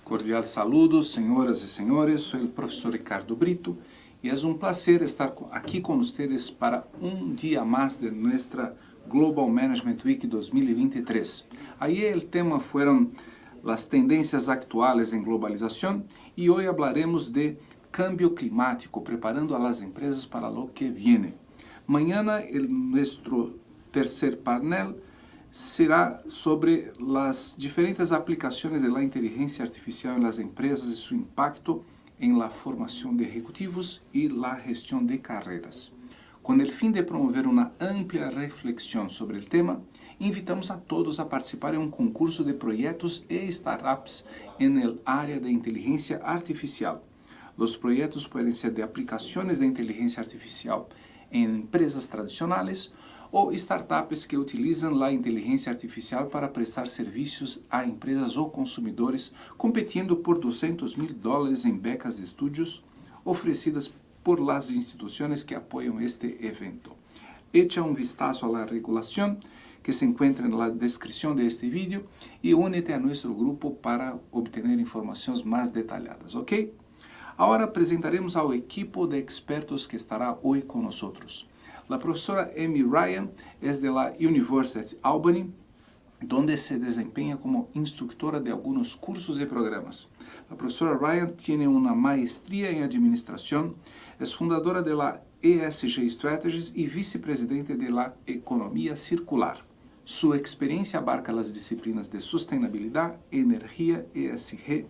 Cordial saludo, senhoras e senhores, sou o professor Ricardo Brito e é um prazer estar aqui com vocês para um dia mais de nossa Global Management Week 2023. Aí o tema foram as tendências atuais em globalização e hoje falaremos de Cambio Climático, preparando a las empresas para lo que viene. Mañana nosso terceiro painel será sobre as diferentes aplicações da inteligência artificial nas empresas e seu impacto em la formação de ejecutivos e la gestão de carreras. Com o fim de promover uma ampla reflexão sobre o tema, invitamos a todos a participar em um concurso de projetos e startups na área de inteligência artificial. Os projetos podem ser de aplicações de inteligência artificial em empresas tradicionais ou startups que utilizam a inteligência artificial para prestar serviços a empresas ou consumidores, competindo por $200.000 em becas de estudos oferecidas por las instituições que apoiam este evento. Echa um vistazo a la regulação que se encontra na descrição deste vídeo e únete a nosso grupo para obter informações mais detalhadas, ok? Agora apresentaremos ao equipo de expertos que estará hoje conosco. A professora Amy Ryan é de la University Albany, donde se desempenha como instructora de alguns cursos e programas. A professora Ryan tem uma maestria em administração, é fundadora de la ESG Strategies e vice-presidente de la Economia Circular. Sua experiência abarca as disciplinas de sustentabilidade, energia, ESG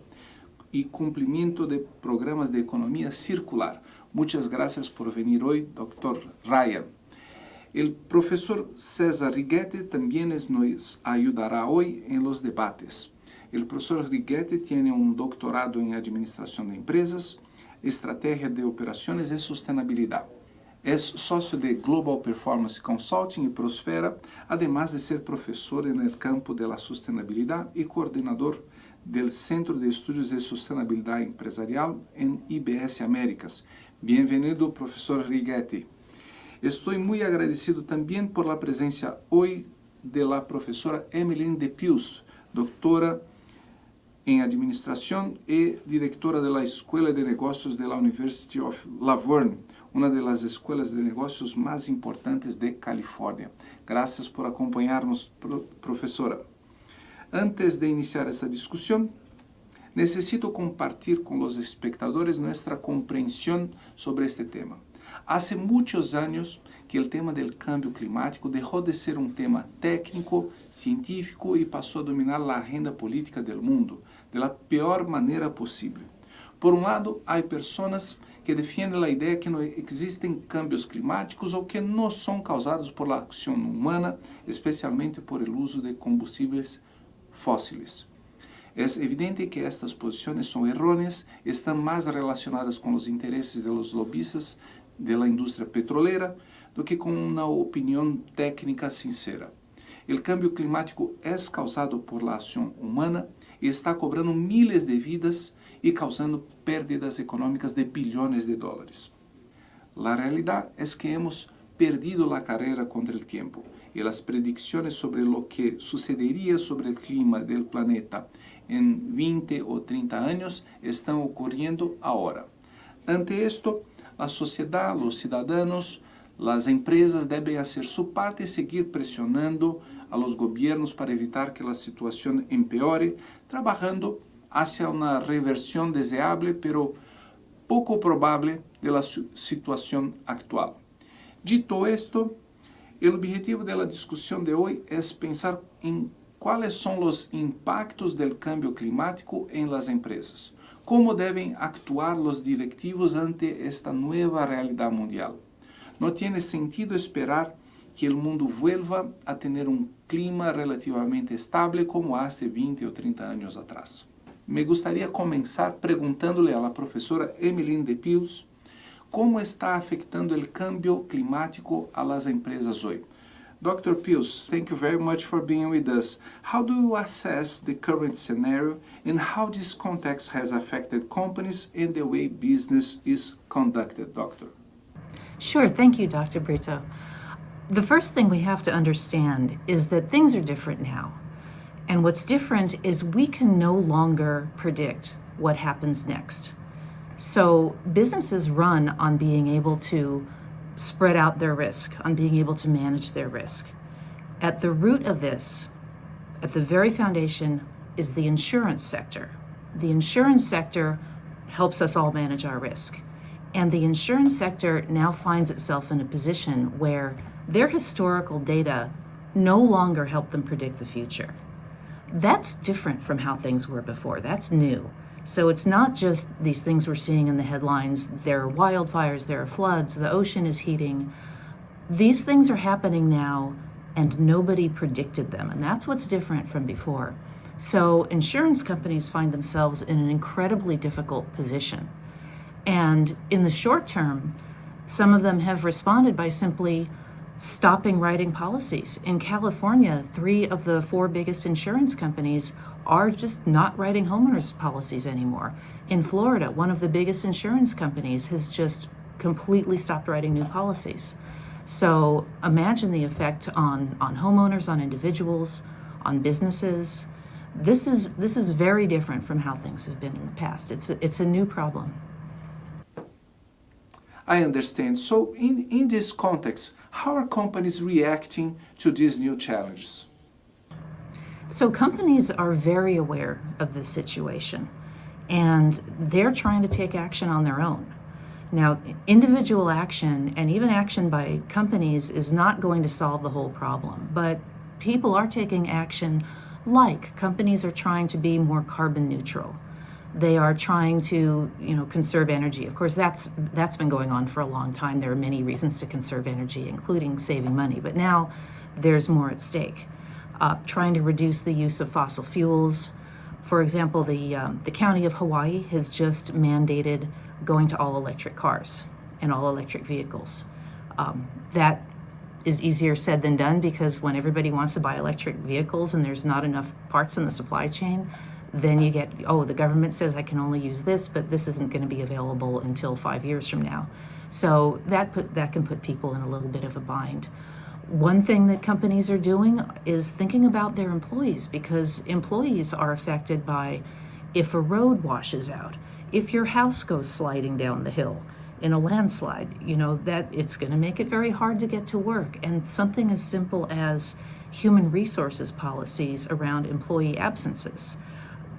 e cumprimento de programas de economia circular. Muchas gracias por venir hoy, Dr. Ryan. El profesor César Righetti también nos ayudará hoy en los debates. El profesor Righetti tiene un doctorado en Administración de Empresas, Estrategia de Operaciones y Sostenibilidad. Es socio de Global Performance Consulting y Prosfera, además de ser profesor en el campo de la sostenibilidad y coordinador del Centro de Estudios de Sostenibilidad Empresarial en IBS Américas. Bienvenido, professor Righetti. Estou muito agradecido também por la presença hoje de la professora Emmeline de Pius, doutora em administração e diretora da Escola de Negócios da University of Laverne, uma das escolas de negócios mais importantes de Califórnia. Graças por acompanhar-nos, professora. Antes de iniciar essa discussão, necesito compartir com os espectadores nossa compreensão sobre este tema. Há muitos anos que o tema do cambio climático deixou de ser um tema técnico, científico e passou a dominar a agenda política do mundo de la pior maneira possível. Por um lado, há pessoas que defendem a ideia que não existem cambios climáticos ou que não são causados por la ação humana, especialmente por el uso de combustíveis fósseis. É evidente que estas posições são errôneas, estão mais relacionadas com os interesses dos lobistas da indústria petrolera do que com uma opinião técnica sincera. O cambio climático é causado por la ação humana e está cobrando miles de vidas e causando pérdidas econômicas de bilhões de dólares. A realidade é que hemos perdido a carreira contra o tempo e as predicções sobre o que sucederia sobre o clima do planeta em 20 ou 30 anos estão ocorrendo agora. Ante isto, a sociedade, os cidadãos, as empresas devem fazer sua parte e seguir pressionando a los governos para evitar que a situação empeore, trabalhando hacia uma reversão deseável, pero pouco provável da situação atual. Dito isto, o objetivo da discussão de hoje é pensar em quais são os impactos do cambio climático em las empresas. Como devem actuar os directivos ante esta nova realidade mundial? Não tem sentido esperar que o mundo vuelva a ter clima relativamente estável como há 20 ou 30 anos atrás. Me gostaria começar perguntando-lhe à professora Emmeline de Pius como está afetando o cambio climático a las empresas hoje. Dr. Pius, thank you very much for being with us. How do you assess the current scenario and how this context has affected companies and the way business is conducted, Doctor? Sure, thank you, Dr. Brito. The first thing we have to understand is that things are different now. And what's different is we can no longer predict what happens next. So businesses run on being able to spread out their risk, on being able to manage their risk. At the root of this, at the very foundation, is the insurance sector. The insurance sector helps us all manage our risk. And the insurance sector now finds itself in a position where their historical data no longer help them predict the future. That's different from how things were before. That's new. So it's not just these things we're seeing in the headlines. There are wildfires, there are floods, the ocean is heating. These things are happening now and nobody predicted them. And that's what's different from before. So insurance companies find themselves in an incredibly difficult position. And in the short term, some of them have responded by simply stopping writing policies. In California, 3 of the 4 biggest insurance companies are just not writing homeowners policies anymore. In Florida, one of the biggest insurance companies has just completely stopped writing new policies. So imagine the effect on homeowners, on individuals, on businesses. This is very different from how things have been in the past. It's a new problem. I understand. So in this context, how are companies reacting to these new challenges? So companies are very aware of this situation and they're trying to take action on their own. Now, individual action and even action by companies is not going to solve the whole problem, but people are taking action, like companies are trying to be more carbon neutral. They are trying to, conserve energy. Of course, that's been going on for a long time. There are many reasons to conserve energy, including saving money, but now there's more at stake. Trying to reduce the use of fossil fuels. For example, the county of Hawaii has just mandated going to all electric cars and all electric vehicles. That is easier said than done, because when everybody wants to buy electric vehicles and there's not enough parts in the supply chain, then you get, the government says I can only use this, but this isn't going to be available until 5 years from now. So that can put people in a little bit of a bind. One thing that companies are doing is thinking about their employees, because employees are affected by if a road washes out, if your house goes sliding down the hill in a landslide, that it's going to make it very hard to get to work. And something as simple as human resources policies around employee absences,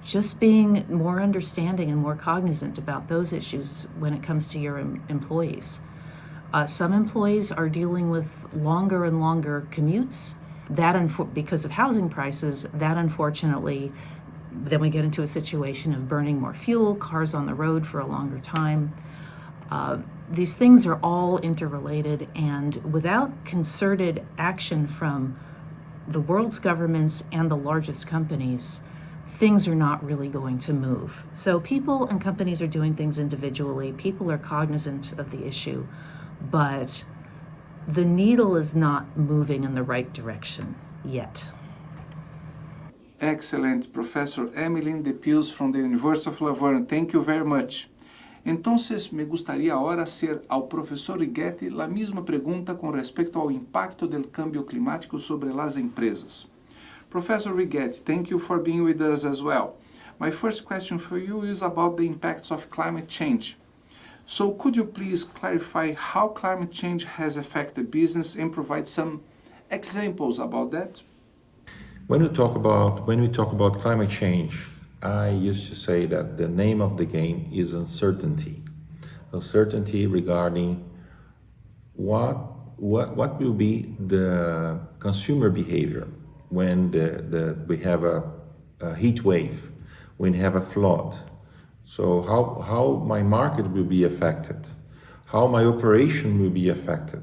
just being more understanding and more cognizant about those issues when it comes to your employees. Some employees are dealing with longer and longer commutes. Because of housing prices, that unfortunately, then we get into a situation of burning more fuel, cars on the road for a longer time. These things are all interrelated, and without concerted action from the world's governments and the largest companies, things are not really going to move. So people and companies are doing things individually. People are cognizant of the issue, but the needle is not moving in the right direction yet. Excellent, Professor Emily de Pius from the University of Laverne. Thank you very much. Entonces, me gustaría ahora hacer al profesor Righetti la misma pregunta con respecto ao impacto del cambio climático sobre las empresas. Professor Righetti, thank you for being with us as well. My first question for you is about the impacts of climate change. So could you please clarify how climate change has affected business and provide some examples about that? When we talk about climate change, I used to say that the name of the game is uncertainty. Uncertainty regarding what will be the consumer behavior when we have a heat wave, when we have a flood. So how my market will be affected, how my operation will be affected.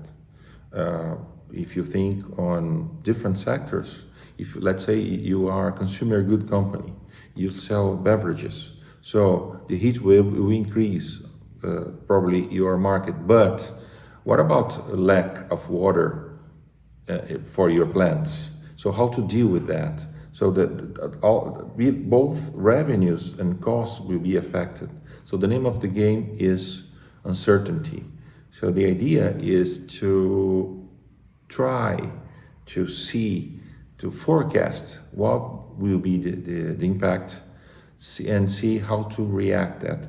If you think on different sectors, if let's say you are a consumer good company, you sell beverages, so the heat wave will increase probably your market. But what about lack of water for your plants? So how to deal with that? So that both revenues and costs will be affected. So the name of the game is uncertainty. So the idea is to try to see to forecast what will be the impact and see how to react that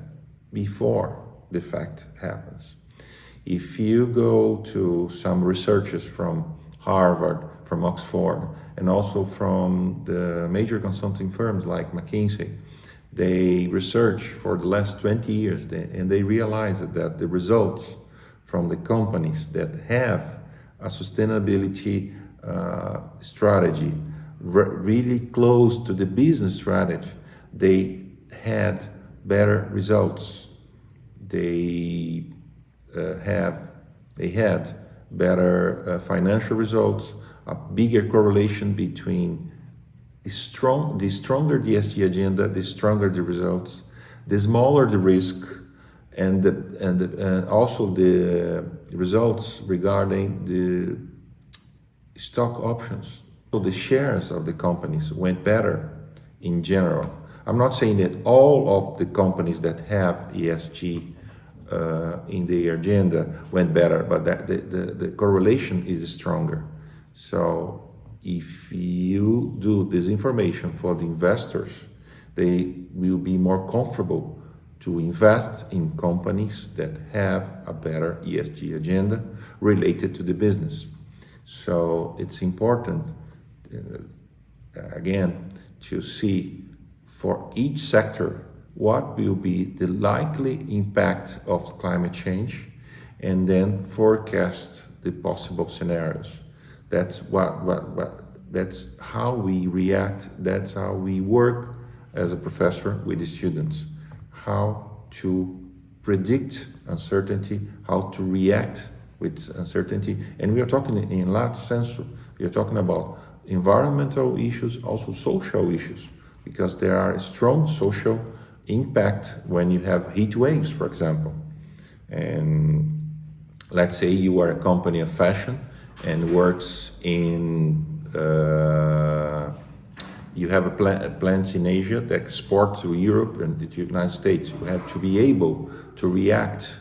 before the fact happens. If you go to some researchers from Harvard, from Oxford, and also from the major consulting firms like McKinsey, they research for the last 20 years and they realize that the results from the companies that have a sustainability strategy really close to the business strategy, they had better results. They had better financial results, a bigger correlation between the stronger the ESG agenda, the stronger the results, the smaller the risk, and also the results regarding the stock options. So the shares of the companies went better in general. I'm not saying that all of the companies that have ESG in their agenda went better, but that the correlation is stronger. So if you do this information for the investors, they will be more comfortable to invest in companies that have a better ESG agenda related to the business. So it's important, again, to see for each sector what will be the likely impact of climate change and then forecast the possible scenarios. That's that's how we react, that's how we work as a professor with the students. How to predict uncertainty, how to react with uncertainty. And we are talking in large sense, we are talking about environmental issues, also social issues, because there are strong social impact when you have heat waves, for example. And let's say you are a company of fashion and works in, you have a plants in Asia that export to Europe and the United States. You have to be able to react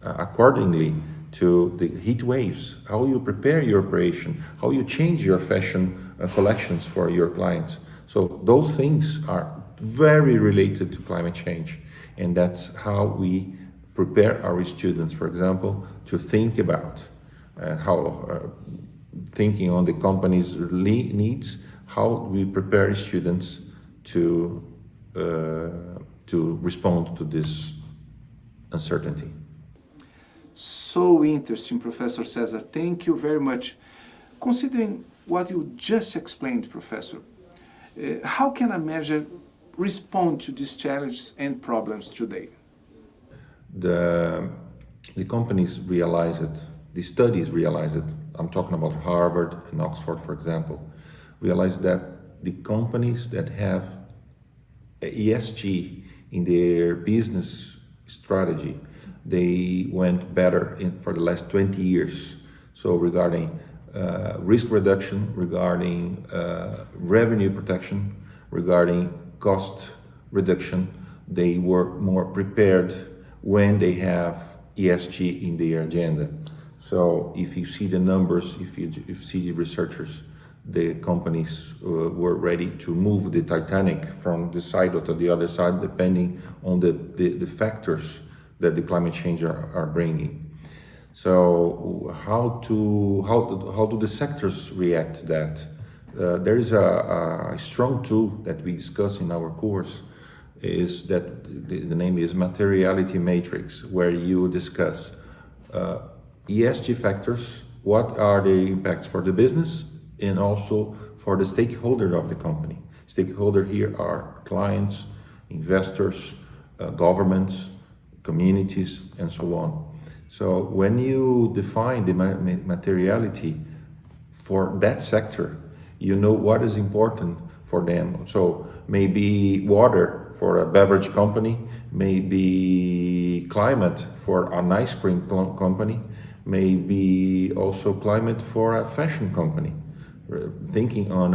accordingly to the heat waves, how you prepare your operation, how you change your fashion collections for your clients. So those things are very related to climate change, and that's how we prepare our students, for example, to think about how thinking on the company's needs, how we prepare students to respond to this uncertainty. So interesting, Professor Cesar. Thank you very much. Considering what you just explained, Professor, how can a manager respond to these challenges and problems today? The companies realize it, the studies realize it. I'm talking about Harvard and Oxford, for example, realize that the companies that have ESG in their business strategy, they went better for the last 20 years. So regarding risk reduction, regarding revenue protection, regarding cost reduction, they were more prepared when they have ESG in their agenda. So if you see the numbers, if you see the researchers, the companies were ready to move the Titanic from this side or to the other side, depending on the factors that the climate change are bringing. So how do the sectors react to that? There is a strong tool that we discuss in our course, is that the name is Materiality Matrix, where you discuss ESG factors, what are the impacts for the business and also for the stakeholder of the company. Stakeholder here are clients, investors, governments, communities, and so on. So when you define the materiality for that sector, you know what is important for them. So maybe water for a beverage company, maybe climate for an ice cream company, maybe also climate for a fashion company. Thinking on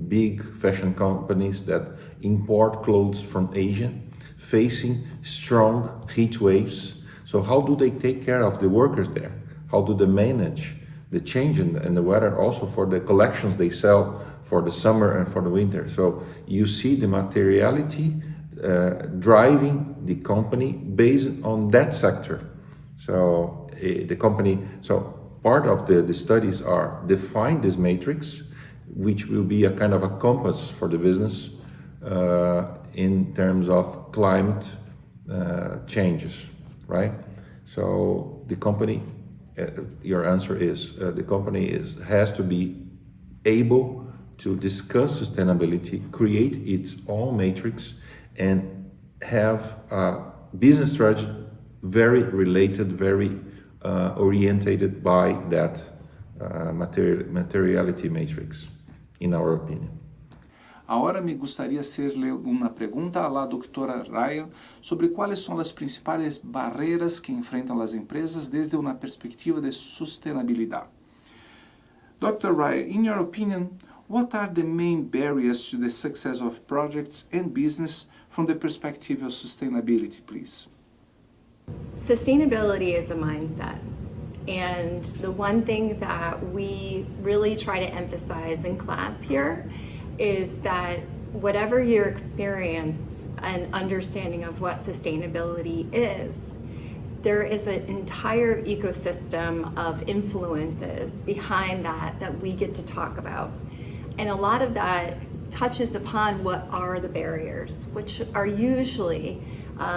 big fashion companies that import clothes from Asia, facing strong heat waves. So how do they take care of the workers there? How do they manage the change in the weather, also for the collections they sell for the summer and for the winter. So you see the materiality driving the company based on that sector. So the company, so part of the studies are define this matrix, which will be a kind of a compass for the business in terms of climate changes, right? So the company, your answer is the company has to be able to discuss sustainability, create its own matrix, and have a business strategy very related, very orientated by that materiality matrix, in our opinion. Agora me gostaria de hacerle uma pergunta à la doutora Ryan sobre quais são as principais barreiras que enfrentam as empresas desde uma perspectiva de sustentabilidade. Dr. Ryan, in your opinion, what are the main barriers to the success of projects and business from the perspective of sustainability, please? Sustainability is a mindset. And the one thing that we really try to emphasize in class here is that whatever your experience and understanding of what sustainability is, there is an entire ecosystem of influences behind that we get to talk about. And a lot of that touches upon what are the barriers, which are usually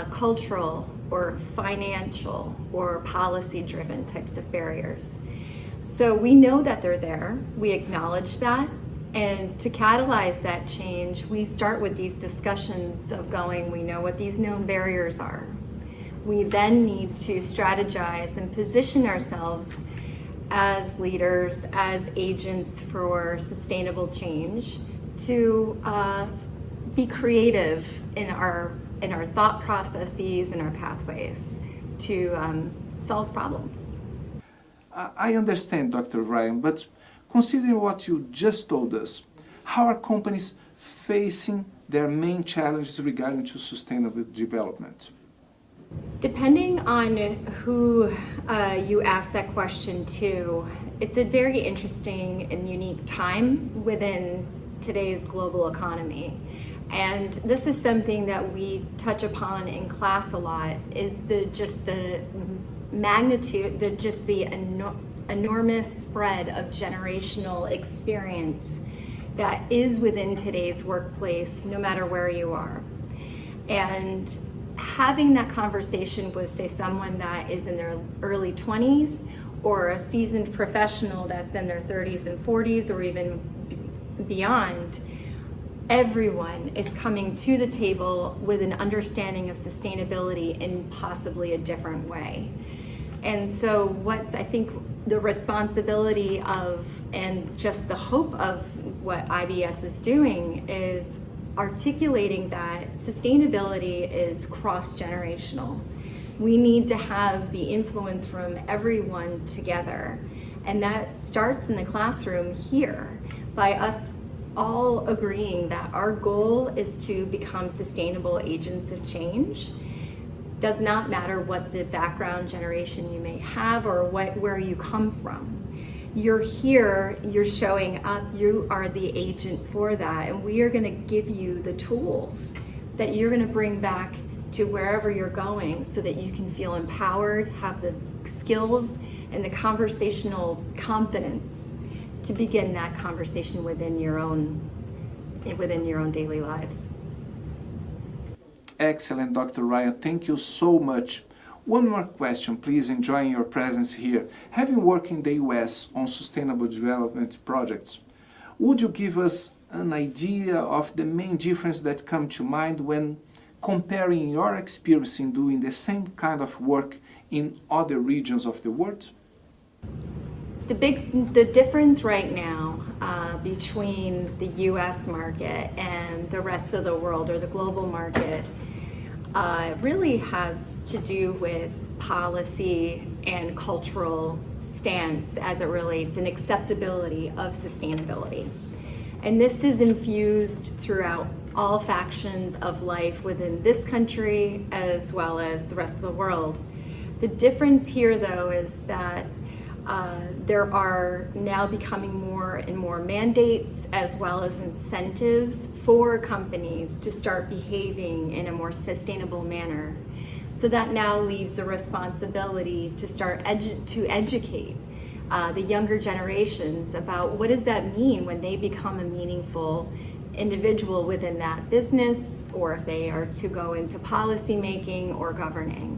cultural or financial or policy-driven types of barriers. So we know that they're there, we acknowledge that, and to catalyze that change, we start with these discussions of going, we know what these known barriers are. We then need to strategize and position ourselves as leaders, as agents for sustainable change, to be creative in our thought processes and our pathways to solve problems. I understand, Dr. Ryan, but considering what you just told us, how are companies facing their main challenges regarding to sustainable development? Depending on who you ask that question to, it's a very interesting and unique time within today's global economy. And this is something that we touch upon in class a lot, is the magnitude, the enormous spread of generational experience that is within today's workplace, no matter where you are. And having that conversation with, say, someone that is in their early 20s, or a seasoned professional that's in their 30s and 40s, or even beyond, everyone is coming to the table with an understanding of sustainability in possibly a different way. And so what's, I think, the responsibility of, and just the hope of what IBS is doing, is articulating that sustainability is cross-generational. We need to have the influence from everyone together. And that starts in the classroom here, by us all agreeing that our goal is to become sustainable agents of change. Does not matter what the background generation you may have or where you come from. You're here, you're showing up, you are the agent for that, and we are going to give you the tools that you're going to bring back to wherever you're going, so that you can feel empowered, have the skills and the conversational confidence to begin that conversation within your own daily lives. Excellent, Dr. Ryan. Thank you so much. One more question, please, enjoying your presence here. Having worked in the US on sustainable development projects, would you give us an idea of the main difference that come to mind when comparing your experience in doing the same kind of work in other regions of the world? The difference right now between the US market and the rest of the world, or the global market, really has to do with policy and cultural stance as it relates, and acceptability of sustainability. And this is infused throughout all factions of life within this country as well as the rest of the world. The difference here, though, is that There are now becoming more and more mandates as well as incentives for companies to start behaving in a more sustainable manner. So that now leaves a responsibility to start to educate the younger generations about what does that mean when they become a meaningful individual within that business, or if they are to go into policy making or governing.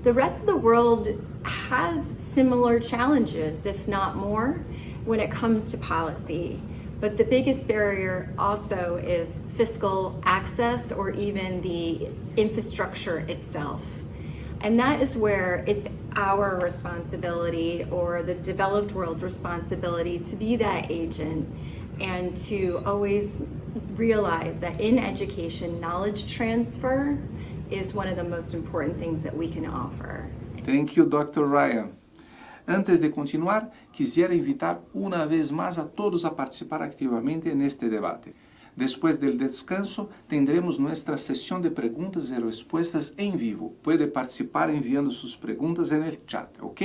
The rest of the world has similar challenges, if not more, when it comes to policy. But the biggest barrier also is fiscal access or even the infrastructure itself. And that is where it's our responsibility, or the developed world's responsibility, to be that agent and to always realize that in education, knowledge transfer is one of the most important things that we can offer. Thank you, Dr. Ryan. Antes de continuar, quisiera invitar una vez más a todos a participar activamente en este debate. Después del descanso, tendremos nuestra sesión de preguntas y respuestas en vivo. Puede participar enviando sus preguntas en el chat, ¿ok?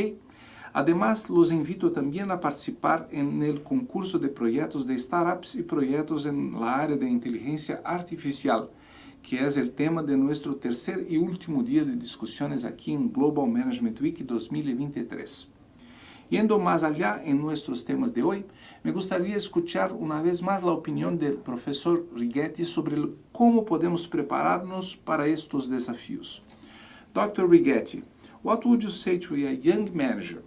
Además, los invito también a participar en el concurso de proyectos de startups y proyectos en la área de inteligencia artificial, que es el tema de nuestro tercer y último día de discusiones aquí en Global Management Week 2023. Yendo más allá en nuestros temas de hoy, me gustaría escuchar una vez más la opinión del profesor Righetti sobre cómo podemos prepararnos para estos desafíos. Dr. Righetti, what would you say to a young manager?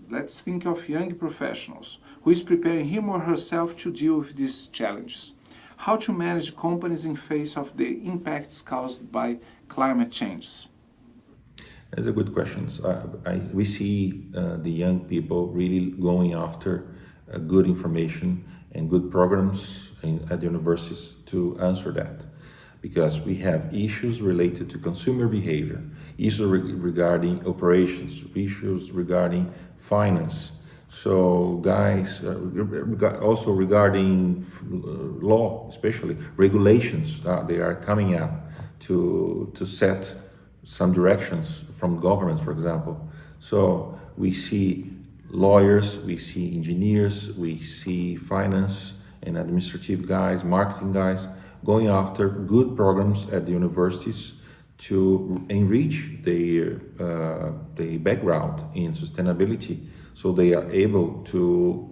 Let's think of young professionals who is preparing him or herself to deal with these challenges. How to manage companies in face of the impacts caused by climate change? That's a good question. We see the young people really going after good information and good programs at the universities to answer that, because we have issues related to consumer behavior, issues regarding operations, issues regarding finance. So guys, also regarding law, especially regulations, they are coming up to set some directions from governments, for example. So we see lawyers, we see engineers, we see finance and administrative guys, marketing guys, going after good programs at the universities to enrich their background in sustainability, so they are able to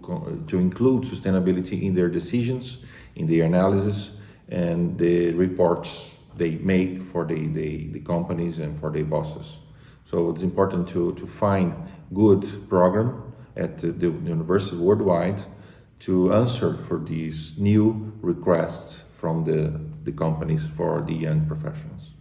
include sustainability in their decisions, in their analysis, and the reports they make for the companies and for their bosses. So it's important to find good program at the university worldwide to answer for these new requests from the companies for the young professionals.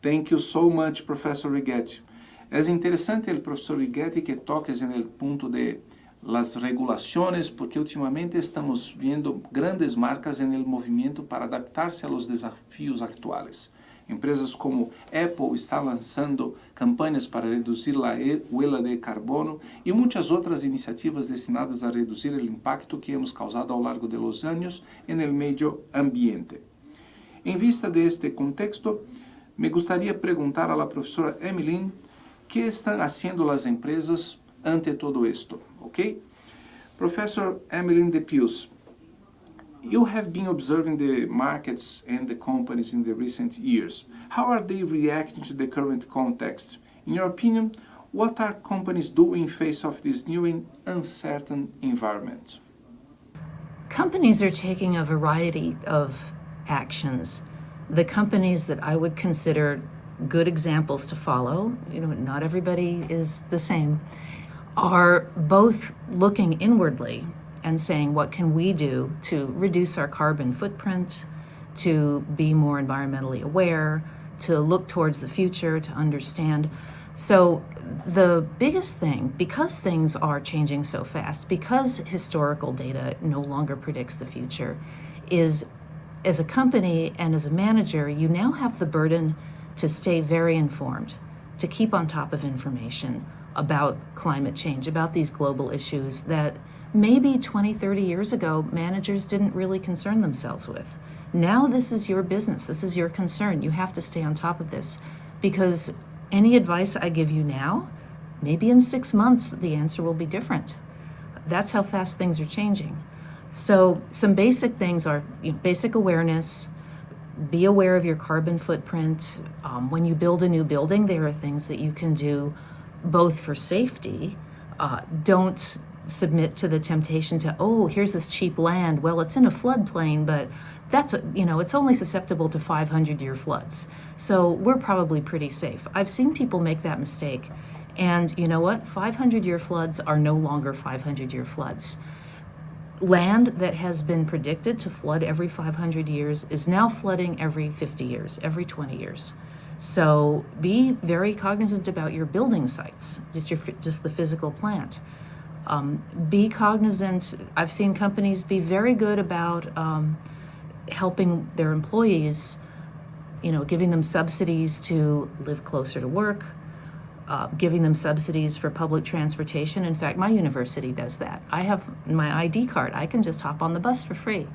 Thank you so much, Professor Righetti. Es interesante el profesor Righetti que toques en el punto de las regulaciones, porque últimamente estamos viendo grandes marcas en el movimiento para adaptarse a los desafíos actuales. Empresas como Apple están lanzando campanhas para reduzir la huella de carbono y muchas otras iniciativas destinadas a reducir el impacto que hemos causado a lo largo de los años en el medio ambiente. En vista de este contexto, me gustaría preguntar a la profesora Emmeline qué están haciendo las empresas ante todo esto, ¿ok? Professor Emmeline de Pius, you have been observing the markets and the companies in the recent years. How are they reacting to the current context? In your opinion, what are companies doing in face of this new and uncertain environment? Companies are taking a variety of actions. The companies that I would consider good examples to follow, not everybody is the same, are both looking inwardly and saying, what can we do to reduce our carbon footprint, to be more environmentally aware, to look towards the future, to understand. So the biggest thing, because things are changing so fast, because historical data no longer predicts the future, is as a company and as a manager, you now have the burden to stay very informed, to keep on top of information about climate change, about these global issues that maybe 20, 30 years ago, managers didn't really concern themselves with. Now this is your business, this is your concern. You have to stay on top of this, because any advice I give you now Maybe in 6 months, the answer will be different. That's how fast things are changing. So some basic things are basic awareness, be aware of your carbon footprint. When you build a new building, there are things that you can do both for safety. Don't submit to the temptation to, oh, here's this cheap land. Well, it's in a floodplain, but that's, it's only susceptible to 500-year floods. So we're probably pretty safe. I've seen people make that mistake. And you know what? 500-year floods are no longer 500-year floods. Land that has been predicted to flood every 500 years is now flooding every 50 years, every 20 years. So be very cognizant about your building sites, just the physical plant. Be cognizant. I've seen companies be very good about helping their employees, giving them subsidies to live closer to work, giving them subsidies for public transportation. In fact, my university does that. I have my ID card. I can just hop on the bus for free,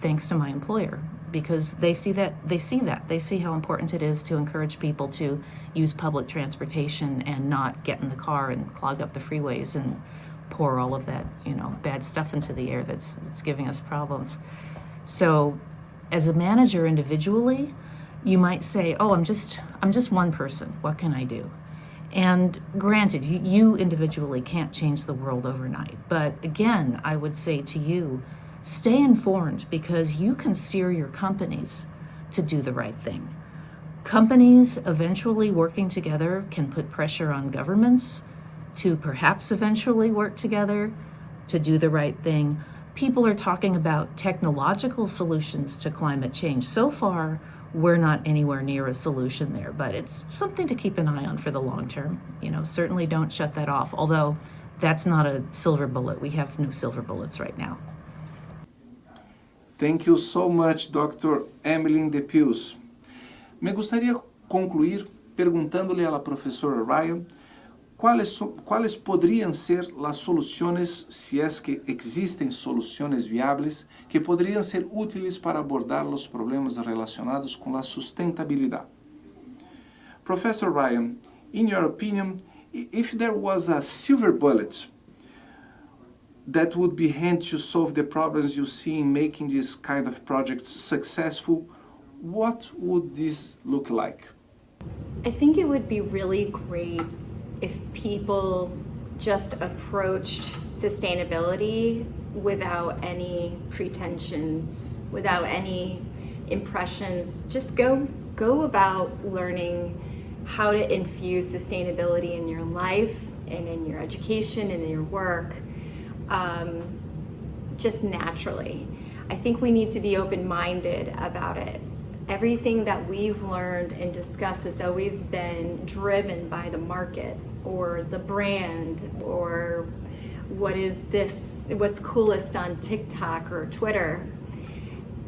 thanks to my employer, because they see how important it is to encourage people to use public transportation and not get in the car and clog up the freeways and pour all of that, bad stuff into the air that's giving us problems. So as a manager individually, you might say, oh, I'm just one person. What can I do? And granted, you individually can't change the world overnight. But again, I would say to you, stay informed, because you can steer your companies to do the right thing. Companies eventually working together can put pressure on governments to perhaps eventually work together to do the right thing. People are talking about technological solutions to climate change. So far, we're not anywhere near a solution there, but it's something to keep an eye on for the long term. Certainly don't shut that off, although that's not a silver bullet. We have no silver bullets right now. Thank you so much, Dr. Emily de Pius. Me gustaría concluir perguntándole a la profesora Ryan cuáles podrían ser las soluciones, si es que existen soluciones viables, que podrían ser útiles para abordar los problemas relacionados con la sustentabilidad. Professor Ryan, in your opinion, if there was a silver bullet that would be handed to solve the problems you see in making these kind of projects successful, what would this look like? I think it would be really great if people just approached sustainability without any pretensions, without any impressions. Just go about learning how to infuse sustainability in your life and in your education and in your work, just naturally. I think we need to be open-minded about it. Everything that we've learned and discussed has always been driven by the market or the brand or what's coolest on TikTok or Twitter.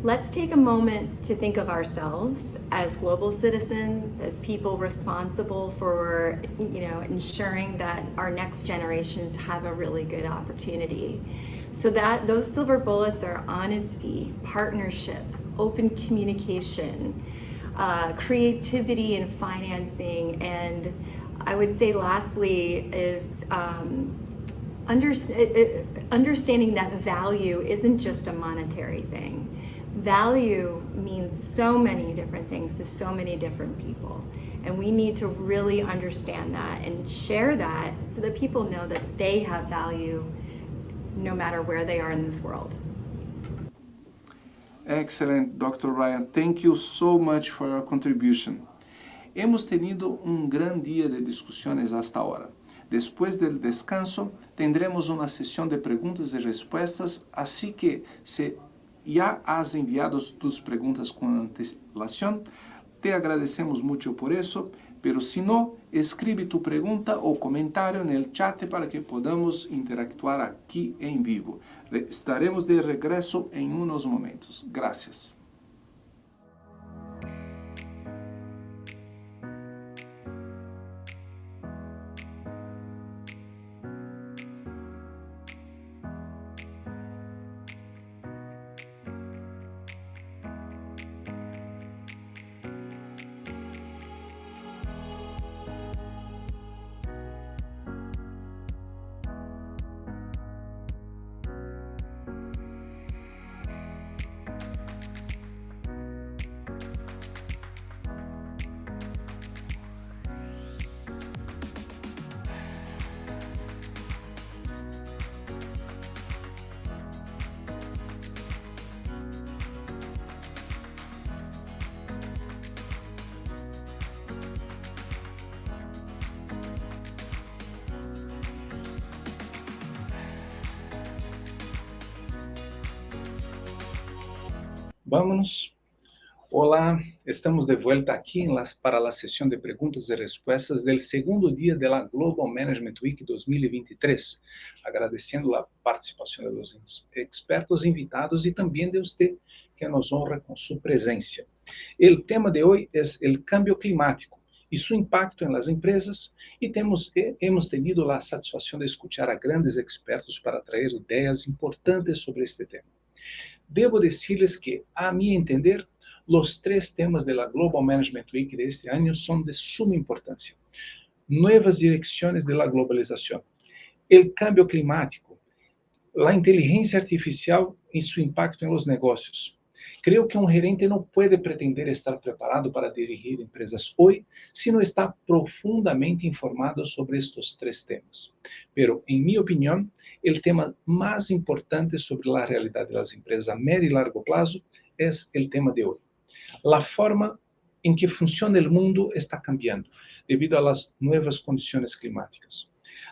Let's take a moment to think of ourselves as global citizens, as people responsible for, ensuring that our next generations have a really good opportunity. So that those silver bullets are honesty, partnership, open communication, creativity and financing, and I would say lastly is understanding that value isn't just a monetary thing. Value means so many different things to so many different people, and we need to really understand that and share that so that people know that they have value no matter where they are in this world. Excellent, Dr. Ryan. Thank you so much for your contribution. Hemos tenido un gran día de discusiones hasta ahora. Después del descanso, tendremos una sesión de preguntas y respuestas, así que si ya has enviado tus preguntas con antelación, te agradecemos mucho por eso, pero si no, escribe tu pregunta o comentario en el chat para que podamos interactuar aquí en vivo. Estaremos de regreso en unos momentos. Gracias. Vámonos. Olá, estamos de volta aqui para a sessão de perguntas e respostas do segundo dia da Global Management Week 2023, agradecendo a participação dos expertos invitados e também de você que nos honra com sua presença. O tema de hoje é o cambio climático e seu impacto nas empresas, e hemos tenido a satisfação de escutar a grandes expertos para trazer ideias importantes sobre este tema. Devo dizer-lhes que, a mi entender, os 3 temas da Global Management Week de este ano são de suma importância. Novas direções da globalização, o cambio climático, a inteligência artificial e seu impacto nos negócios. Creio que gerente não pode pretender estar preparado para dirigir empresas hoje se não está profundamente informado sobre estes 3 temas. Pero, em minha opinião, o tema mais importante sobre a realidade das empresas a médio e largo prazo é o tema de hoje. A forma em que funciona o mundo está cambiando devido às novas condições climáticas.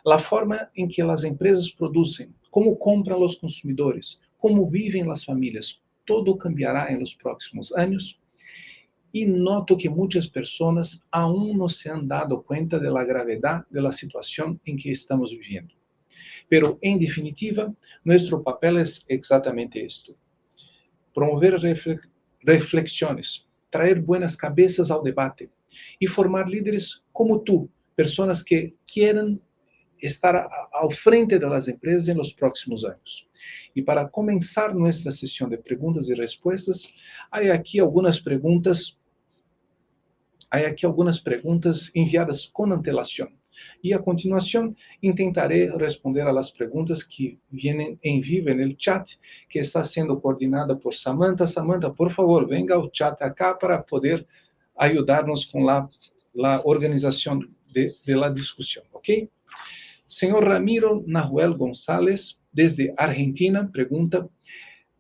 A forma em que as empresas produzem, como compram os consumidores, como vivem as famílias, todo cambiará nos próximos anos. E noto que muitas pessoas aún não se han dado conta da gravidade da situação em que estamos vivendo. Pero, em definitiva, nosso papel é exatamente isto: promover reflexões, trazer buenas cabeças ao debate e formar líderes como tu, pessoas que querem estar ao frente das empresas nos próximos anos. E para começar nossa sessão de perguntas e respostas, há aqui algumas perguntas enviadas com antelação. E a continuação, tentarei responder às perguntas que vêm em vivo no chat, que está sendo coordenada por Samantha. Samantha, por favor, venga ao chat acá para poder ajudar-nos com a organização da discussão, ok? Senhor Ramiro Nahuel González, desde Argentina, pergunta: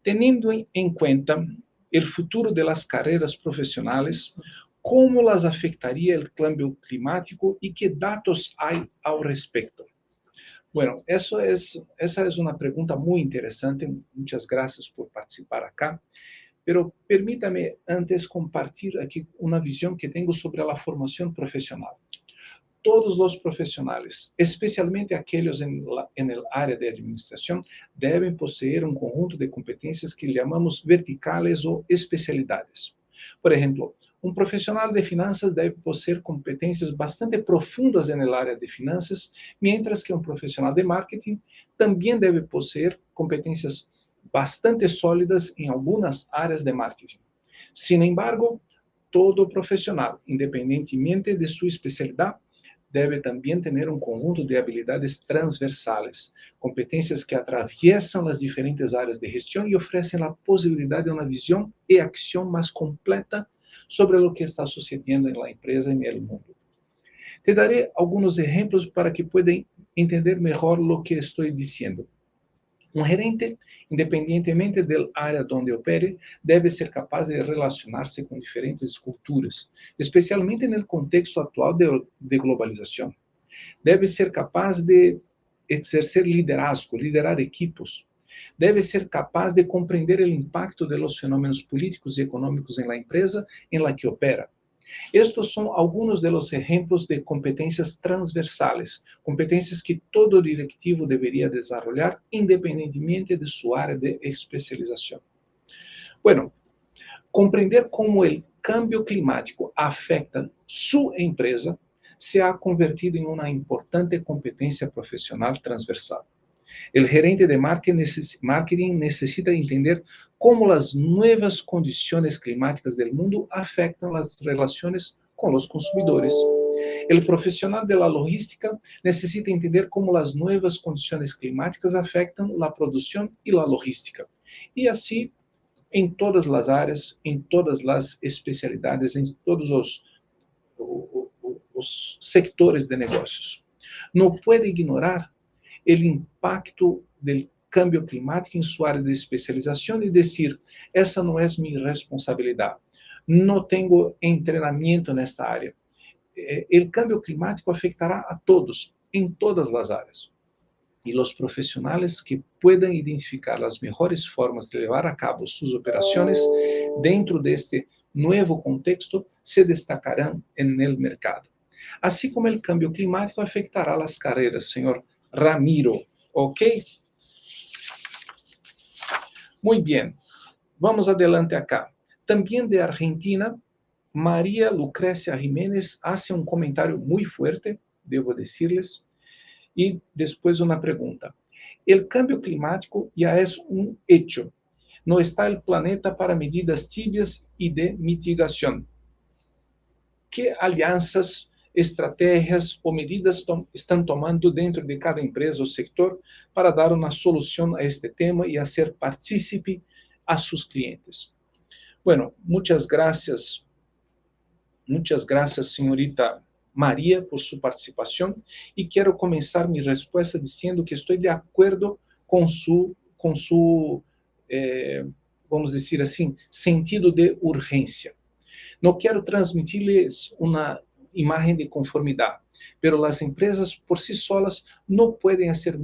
teniendo em conta o futuro de las carreras profissionais, como las afectaría el cambio climático y qué datos hay al respecto? Bueno, essa é uma pergunta muito interessante. Muitas graças por participar acá. Pero permítame antes compartilhar aqui uma visão que tenho sobre a formação profissional. Todos os profissionais, especialmente aqueles em área de administração, devem possuir um conjunto de competências que chamamos verticales ou especialidades. Por exemplo, um profissional de finanças deve possuir competências bastante profundas na área de finanças, mientras que um profissional de marketing também deve possuir competências bastante sólidas em algumas áreas de marketing. Sin embargo, todo profissional, independentemente de sua especialidade, deve também ter um conjunto de habilidades transversales, competências que atravessam as diferentes áreas de gestão e oferecem a possibilidade de uma visão e ação mais completa sobre o que está sucedendo na empresa e no mundo. Te darei alguns exemplos para que puedan entender melhor o que estou dizendo. Um gerente, independentemente da área onde opere, deve ser capaz de relacionar-se com diferentes culturas, especialmente no contexto atual de globalização. Deve ser capaz de exercer liderazgo, liderar equipos. Deve ser capaz de compreender o impacto dos fenômenos políticos e econômicos na empresa em la que opera. Estes são alguns dos exemplos de competências transversales, competências que todo directivo deveria desenvolver, independentemente de sua área de especialização. Bueno, compreender como o cambio climático afeta sua empresa se ha convertido em uma importante competência profissional transversal. O gerente de marketing necessita entender como as novas condições climáticas do mundo afetam as relações com os consumidores. O profissional de logística necessita entender como as novas condições climáticas afetam a produção e a logística. E assim, em todas as áreas, em todas as especialidades, em todos os sectores de negócios. Não pode ignorar o impacto do cambio climático em sua área de especialização e dizer, essa não é minha responsabilidade, não tenho treinamento nesta área. O cambio climático afetará a todos, em todas as áreas. y los profesionales que puedan identificar las mejores formas de llevar a cabo sus operaciones dentro de este nuevo contexto se destacarán en el mercado. Así como el cambio climático afectará las carreras, señor Ramiro. ¿Ok? Muy bien. Vamos adelante acá. También de Argentina, María Lucrecia Jiménez hace un comentario muy fuerte, debo decirles, y después una pregunta. El cambio climático ya es un hecho. No está el planeta para medidas tibias y de mitigación. ¿Qué alianzas, estrategias o medidas están tomando dentro de cada empresa o sector para dar una solución a este tema y hacer partícipe a sus clientes? Bueno, muchas gracias, señorita María, por su participación, y quiero comenzar mi respuesta diciendo que estoy de acuerdo con su vamos decir así, sentido de urgencia. No quiero transmitirles una imagen de conformidad, pero las empresas por sí solas no pueden hacer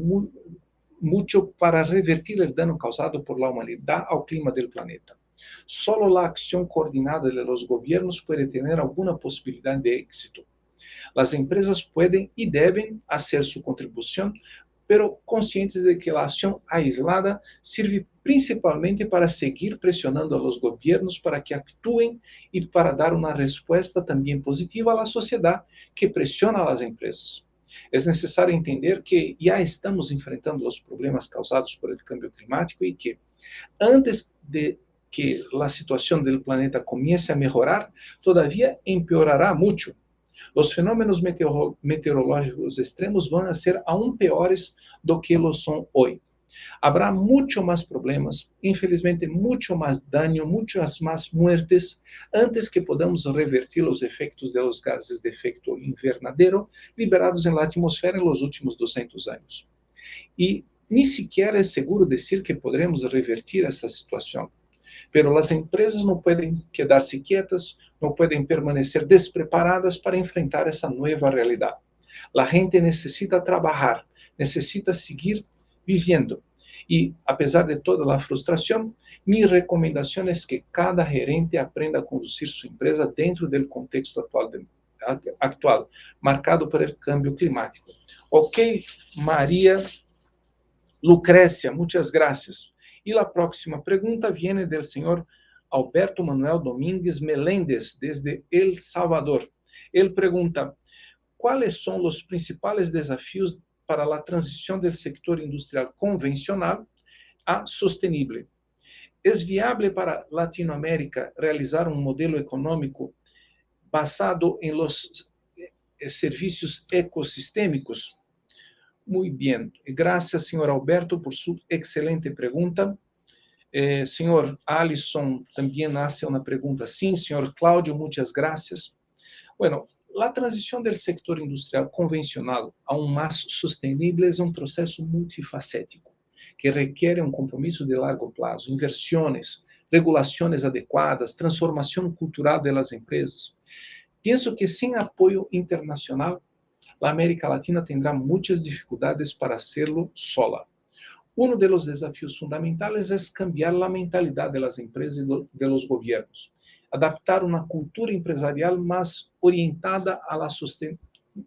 mucho para revertir el daño causado por la humanidad al clima del planeta. Solo la acción coordinada de los gobiernos puede tener alguna posibilidad de éxito. Las empresas pueden y deben hacer su contribución, pero conscientes de que la acción aislada sirve principalmente para seguir presionando a los gobiernos para que actúen y para dar una respuesta también positiva a la sociedad que presiona a las empresas. Es necesario entender que ya estamos enfrentando los problemas causados por el cambio climático y que antes de que la situación del planeta comience a mejorar, todavía empeorará mucho. Los fenómenos meteorológicos extremos van a ser aún peores do que lo son hoy. Habrá mucho más problemas, infelizmente mucho más daño, muchas más muertes, antes que podamos revertir los efectos de los gases de efecto invernadero liberados en la atmósfera en los últimos 200 años. Y ni siquiera es seguro decir que podremos revertir esa situación. Pero las empresas no pueden quedarse quietas, no pueden permanecer despreparadas para enfrentar esa nueva realidad. La gente necesita trabajar, necesita seguir viviendo. Y a pesar de toda la frustración, mi recomendación es que cada gerente aprenda a conducir su empresa dentro del contexto actual, marcado por el cambio climático. Ok, María Lucrecia, muchas gracias. Y la próxima pregunta viene del señor Alberto Manuel Domínguez Meléndez, desde El Salvador. Él pregunta, ¿cuáles son los principales desafíos para la transición del sector industrial convencional a sostenible? ¿Es viable para Latinoamérica realizar un modelo económico basado en los servicios ecosistémicos? Muy bien. Gracias, señor Alberto, por su excelente pregunta. Señor Alisson también hace una pregunta. Sí, señor Claudio, muchas gracias. Bueno, la transición del sector industrial convencional a un más sostenible es un proceso multifacético que requiere un compromiso de largo plazo, inversiones, regulaciones adecuadas, transformación cultural de las empresas. Pienso que sin apoyo internacional, la América Latina tendrá muchas dificultades para hacerlo sola. Uno de los desafíos fundamentales es cambiar la mentalidad de las empresas y de los gobiernos, adaptar una cultura empresarial más orientada a la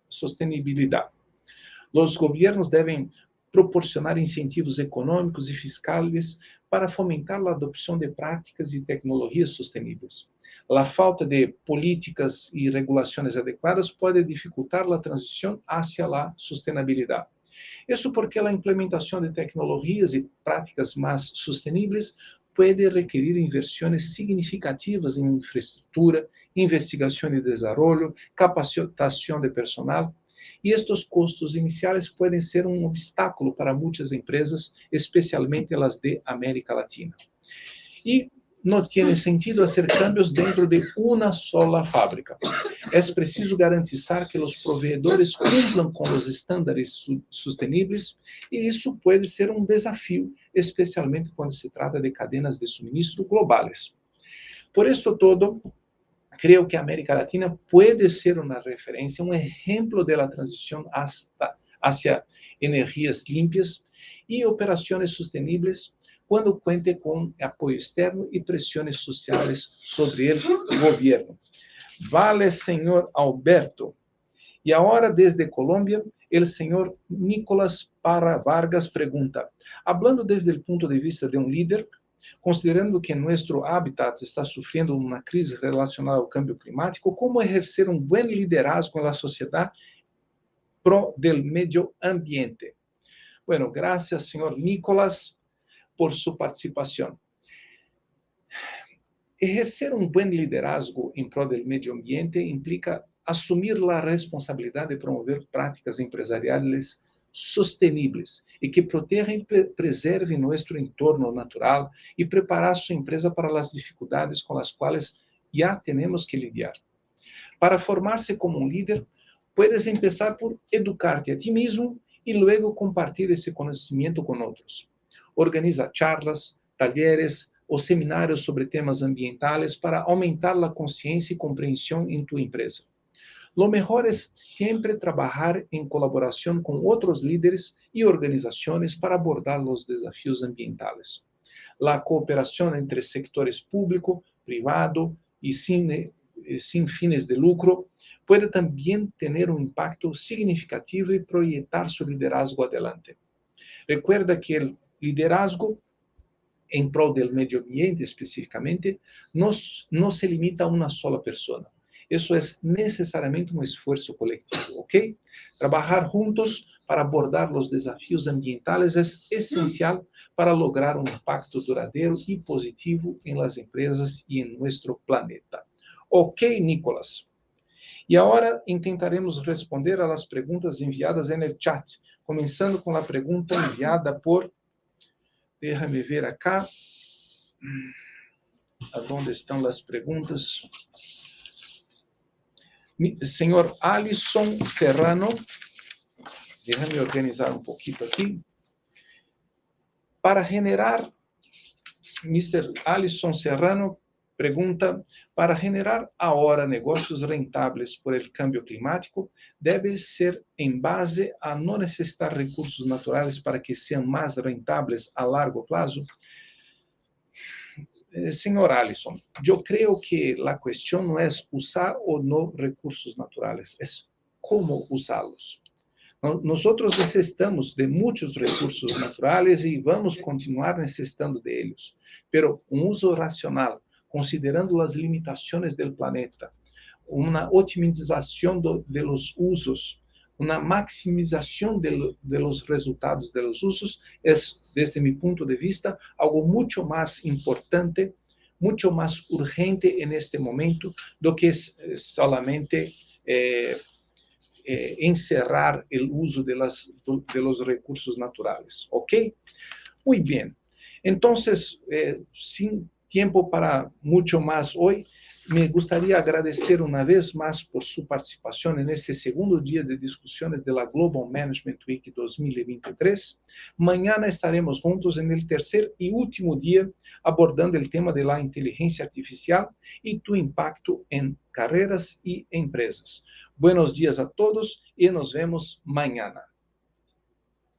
sostenibilidad. Los gobiernos deben proporcionar incentivos económicos y fiscales para fomentar la adopción de prácticas y tecnologías sostenibles. La falta de políticas y regulaciones adecuadas puede dificultar la transición hacia la sostenibilidad. Eso porque la implementación de tecnologías y prácticas más sostenibles puede requerir inversiones significativas en infraestructura, investigación y desarrollo, capacitación de personal. Y estos costos iniciales pueden ser un obstáculo para muchas empresas, especialmente las de América Latina. Y no tiene sentido hacer cambios dentro de una sola fábrica. Es preciso garantizar que los proveedores cumplan con los estándares sostenibles y eso puede ser un desafío, especialmente cuando se trata de cadenas de suministro globales. Por esto todo, creo que América Latina puede ser una referencia, un ejemplo de la transición hacia energías limpias y operaciones sostenibles cuando cuente con apoyo externo y presiones sociales sobre el gobierno. Vale, señor Alberto. Y ahora desde Colombia, el señor Nicolás Parra Vargas pregunta, hablando desde el punto de vista de un líder, considerando que nuestro hábitat está sufriendo una crisis relacionada al cambio climático, ¿cómo ejercer un buen liderazgo en la sociedad pro del medio ambiente? Bueno, gracias, señor Nicolás, por su participación. Ejercer un buen liderazgo en pro del medio ambiente implica asumir la responsabilidad de promover prácticas empresariales sostenibles y que protejan y preserven nuestro entorno natural y preparar su empresa para las dificultades con las cuales ya tenemos que lidiar. Para formarse como un líder, puedes empezar por educarte a ti mismo y luego compartir ese conocimiento con otros. Organiza charlas, talleres o seminarios sobre temas ambientales para aumentar la conciencia y comprensión en tu empresa. Lo mejor es siempre trabajar en colaboración con otros líderes y organizaciones para abordar los desafíos ambientales. La cooperación entre sectores público, privado y sin fines de lucro puede también tener un impacto significativo y proyectar su liderazgo adelante. Recuerda que el liderazgo en pro del medio ambiente específicamente no se limita a una sola persona. Eso es necesariamente un esfuerzo colectivo, ¿ok? Trabajar juntos para abordar los desafíos ambientales es esencial para lograr un impacto duradero y positivo en las empresas y en nuestro planeta. Ok, Nicolás. Y ahora intentaremos responder a las preguntas enviadas en el chat, comenzando con la pregunta enviada por, déjame ver acá, ¿a dónde están las preguntas? Señor Alisson Serrano, déjame organizar un poquito aquí. Para generar, Mr. Alisson Serrano pregunta, para generar ahora negocios rentables por el cambio climático, debe ser en base a no necesitar recursos naturales para que sean más rentables a largo plazo. Señor Alisson, yo creo que la cuestión no es usar o no recursos naturales, es cómo usarlos. Nosotros necesitamos de muchos recursos naturales y vamos a continuar necesitando de ellos, pero un uso racional, considerando las limitaciones del planeta, una optimización de los usos, una maximización de los resultados de los usos es, desde mi punto de vista, algo mucho más importante, mucho más urgente en este momento do que solamente encerrar el uso de los recursos naturales. ¿Ok? Muy bien. Entonces, sin tiempo para mucho más hoy, me gustaría agradecer una vez más por su participación en este segundo día de discusiones de la Global Management Week 2023. Mañana estaremos juntos en el tercer y último día abordando el tema de la inteligencia artificial y tu impacto en carreras y empresas. Buenos días a todos y nos vemos mañana.